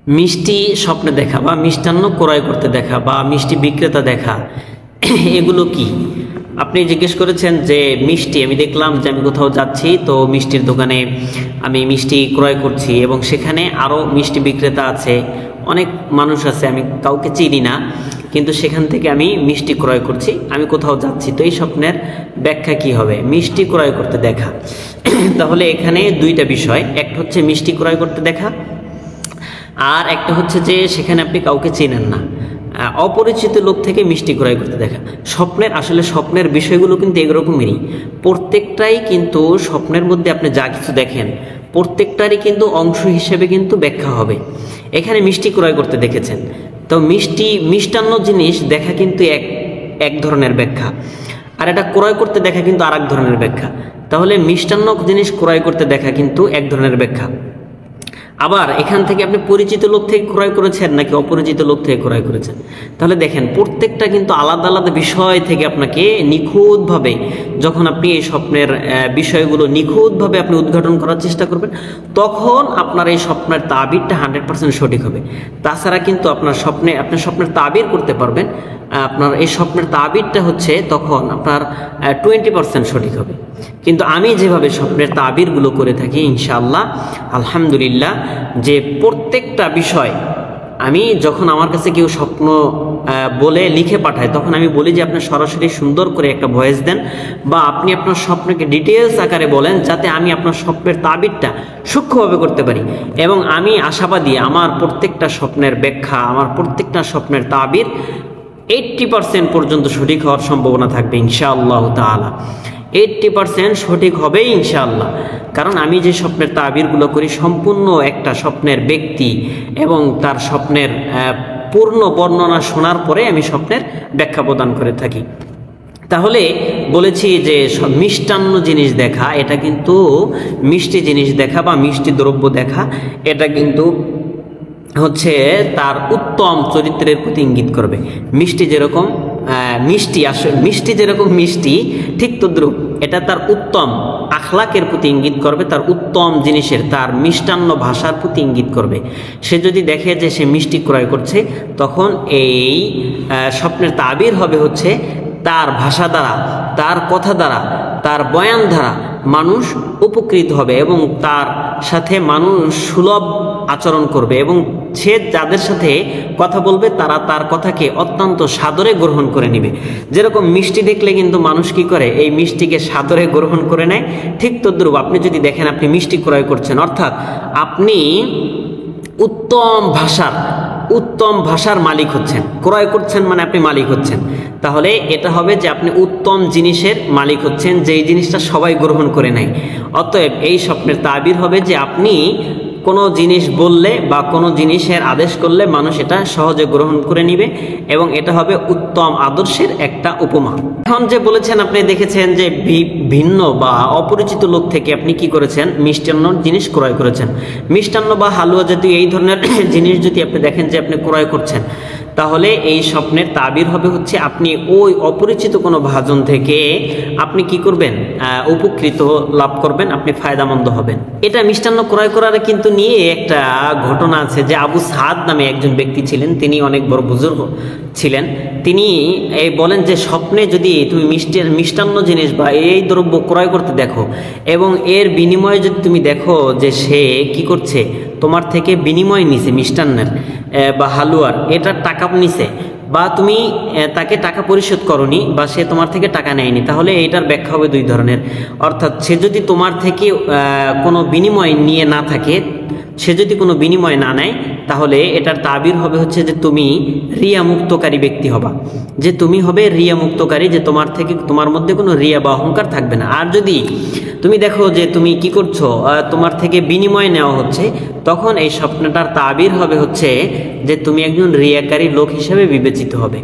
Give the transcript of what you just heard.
মিষ্টি স্বপ্নে দেখা বা মিষ্টান্ন ক্রয় করতে দেখা বা মিষ্টি বিক্রেতা দেখা, এগুলো কি? আপনি জিজ্ঞেস করেছেন যে মিষ্টি, আমি দেখলাম যে আমি কোথাও যাচ্ছি, তো মিষ্টির দোকানে আমি মিষ্টি ক্রয় করছি এবং সেখানে আরও মিষ্টি বিক্রেতা আছে, অনেক মানুষ আছে, আমি কাউকে চিনি না, কিন্তু সেখান থেকে আমি মিষ্টি ক্রয় করছি, আমি কোথাও যাচ্ছি। তো এই স্বপ্নের ব্যাখ্যা কি হবে? মিষ্টি ক্রয় করতে দেখা। তাহলে এখানে দুইটা বিষয়, একটা হচ্ছে মিষ্টি ক্রয় করতে দেখা, আর একটা হচ্ছে যে সেখানে আপনি কাউকে চেনেন না, অপরিচিত লোক থেকে মিষ্টি ক্রয় করতে দেখা। স্বপ্নের বিষয়গুলো কিন্তু এরকমেরই, প্রত্যেকটাই কিন্তু স্বপ্নের মধ্যে আপনি যা কিছু দেখেন প্রত্যেকটারই কিন্তু অংশ হিসেবে কিন্তু ব্যাখ্যা হবে। এখানে মিষ্টি ক্রয় করতে দেখেছেন, তো মিষ্টান্ন জিনিস দেখা কিন্তু এক ধরনের ব্যাখ্যা, আর এটা ক্রয় করতে দেখা কিন্তু আর এক ধরনের ব্যাখ্যা। তাহলে মিষ্টান্ন জিনিস ক্রয় করতে দেখা কিন্তু এক ধরনের ব্যাখ্যা। আবার এখান থেকে আপনি পরিচিত লোক থেকে ক্রয় করেছেন নাকি অপরিচিত লোক থেকে ক্রয় করেছেন, তাহলে দেখেন প্রত্যেকটা কিন্তু আলাদা আলাদা বিষয় থেকে আপনাকে নিখুঁতভাবে, যখন আপনি এই স্বপ্নের বিষয়গুলো নিখুঁতভাবে আপনি উদ্ঘাটন করার চেষ্টা করবেন, তখন আপনার এই স্বপ্নের তাবিরটা 100% সঠিক হবে। তাছাড়া কিন্তু আপনি স্বপ্নের তাবির করতে পারবেন, আপনার এই স্বপ্নের তাবিরটা হচ্ছে তখন আপনার 20% সঠিক হবে। কিন্তু আমি যেভাবে স্বপ্নের তাবিরগুলো করে থাকি, ইনশাআল্লাহ আলহামদুলিল্লাহ, যে প্রত্যেকটা বিষয় আমি যখন আমার কাছে কেউ স্বপ্ন বলে লিখে পাঠায়, তখন আমি বলি যে আপনি সরাসরি সুন্দর করে একটা ভয়েস দেন, বা আপনি আপনার স্বপ্নকে ডিটেলস আকারে বলেন, যাতে আমি আপনার স্বপ্নের তাবিরটা সূক্ষ্মভাবে করতে পারি। এবং আমি আশাবাদী আমার প্রত্যেকটা স্বপ্নের ব্যাখ্যা, আমার প্রত্যেকটা স্বপ্নের তাবির 80% পর্যন্ত সঠিক হওয়ার সম্ভাবনা থাকবে ইনশাআল্লাহ তাআলা। 80% সঠিক হবেই ইনশাআল্লাহ, কারণ আমি যে স্বপ্নের তাবিরগুলো করি সম্পূর্ণ একটা স্বপ্নের ব্যক্তি এবং তার স্বপ্নের পূর্ণ বর্ণনা শোনার পরে আমি স্বপ্নের ব্যাখ্যা প্রদান করে থাকি। তাহলে বলেছি যে মিষ্টান্ন জিনিস দেখা, এটা কিন্তু মিষ্টি জিনিস দেখা বা মিষ্টি দ্রব্য দেখা, এটা কিন্তু হচ্ছে তার উত্তম চরিত্রের প্রতি ইঙ্গিত করবে। মিষ্টি যেরকম মিষ্টি ঠিক তদ্রুপ এটা তার উত্তম আখলাকের প্রতি ইঙ্গিত করবে, তার উত্তম জিনিসের, তার মিষ্টান্ন ভাষার প্রতি ইঙ্গিত করবে। সে যদি দেখে যে সে মিষ্টি ক্রয় করছে, তখন এই স্বপ্নের তাবির হবে হচ্ছে তার ভাষা দ্বারা, তার কথা দ্বারা, তার বয়ান দ্বারা মানুষ উপকৃত হবে এবং তার সাথে মানুষ সুলভ আচরণ করবে, এবং সে যাদের সাথে কথা বলবে তারা তার কথাকে অত্যন্ত সাদরে গ্রহণ করে নেবে। যেরকম মিষ্টি দেখলে কিন্তু মানুষ কি করে, এই মিষ্টিকে সাদরে গ্রহণ করে নেয়, ঠিক তদ্রুপ আপনি যদি দেখেন আপনি মিষ্টি ক্রয় করছেন, অর্থাৎ আপনি উত্তম ভাষার মালিক হচ্ছেন, ক্রয় করছেন মানে আপনি মালিক হচ্ছেন, তাহলে এটা হবে যে আপনি উত্তম জিনিসের মালিক হচ্ছেন, যেই জিনিসটা সবাই গ্রহণ করে নেয়। অতএব এই স্বপ্নের তাবির হবে যে আপনি কোনো জিনিস বললে বা কোনো জিনিসের আদেশ করলে মানুষ এটা সহজে গ্রহণ করে নিবে, এবং এটা হবে উত্তম আদর্শের একটা উপমা। এখন যে বলেছেন আপনি দেখেছেন যে ভিন্ন বা অপরিচিত লোক থেকে আপনি কি করেছেন, মিষ্টান্ন জিনিস ক্রয় করেছেন। মিষ্টান্ন বা হালুয়া জাতীয় এই ধরনের জিনিস যদি আপনি দেখেন যে আপনি ক্রয় করছেন, তাহলে এই স্বপ্নের তাবির হবে হচ্ছে আপনি ওই অপরিচিত কোনো ভাজন থেকে আপনি কি করবেন, উপকৃত লাভ করবেন, আপনি ফায়দামন্দ হবেন। এটা মিষ্টান্ন ক্রয় করার কিন্তু নিয়ে একটা ঘটনা আছে, যে আবু সাদ নামে একজন ব্যক্তি ছিলেন, তিনি অনেক বড় বুজুর্গ ছিলেন। তিনি বলেন যে স্বপ্নে যদি তুমি মিষ্টান্ন জিনিস বা এই দ্রব্য ক্রয় করতে দেখো, এবং এর বিনিময়ে যদি তুমি দেখো যে সে কি করছে, তোমার থেকে বিনিময় নিছে মিষ্টান্নের বা হালুয়ার, এটার টাকা নিছে, বা তুমি তাকে টাকা পরিশোধ করনি বা সে তোমার থেকে টাকা নেয়নি, তাহলে এইটার ব্যাখ্যা হবে দুই ধরনের। অর্থাৎ সে যদি তোমার থেকে কোনো বিনিময় নিয়ে না থাকে, সে যদি কোনো বিনিময় না নেয়, তাহলে এটার তাবির হবে হচ্ছে যে তুমি রিয়া মুক্তকারী ব্যক্তি হবা, যে তুমি হবে রিয়া মুক্তকারী, যে তোমার মধ্যে কোনো রিয়া বা অহংকার থাকবে না। আর যদি তুমি দেখো যে তুমি কি করছো, তোমার থেকে বিনিময় নেওয়া হচ্ছে, তখন এই স্বপ্নটার তাবির হবে হচ্ছে যে তুমি একজন রিয়াকারী লোক হিসেবে বিবেচিত হবে।